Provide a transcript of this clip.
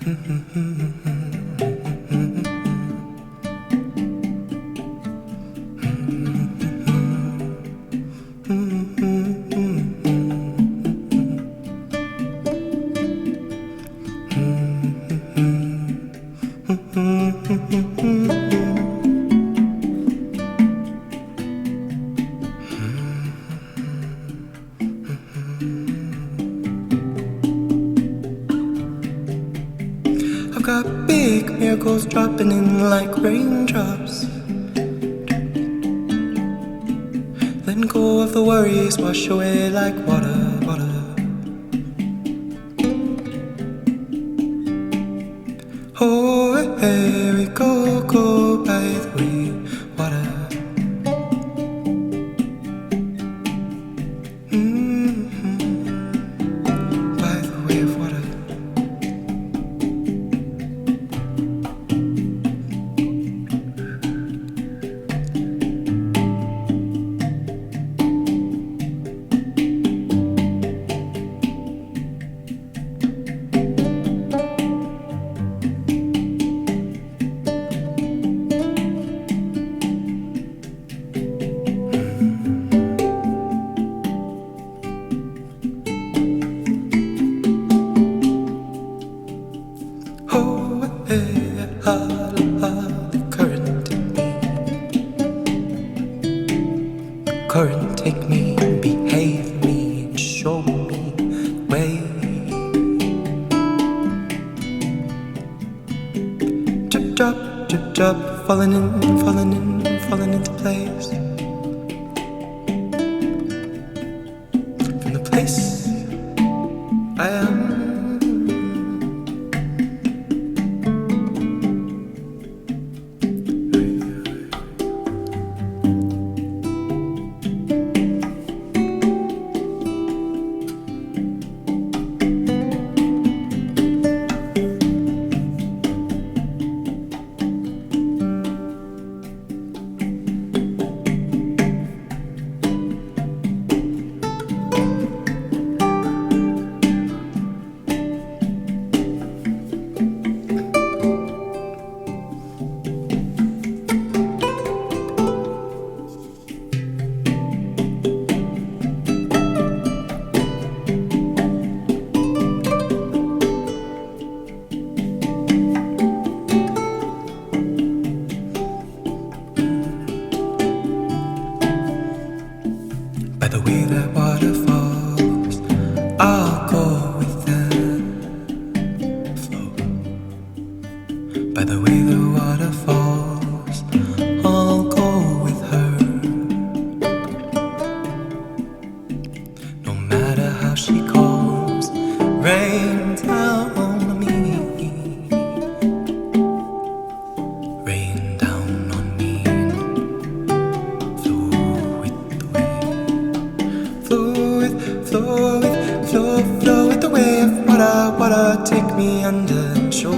I've got big miracles dropping in like raindrops. Letting go of the worries, wash away like water, water. Oh, here we go, go by the way, water. By the way of water. Current, take me, behave me, and show me the way. Drip drop, drip drop, falling in, falling in, falling into place. From the place I am. By the way that water falls, I'll go with the flow. By the way the water falls, I'll go with her. No matter how she calls, rain down on me. Rain down on me. Flow with the wave. Flow with, flow with, flow with the wave. Water, water, take me under and show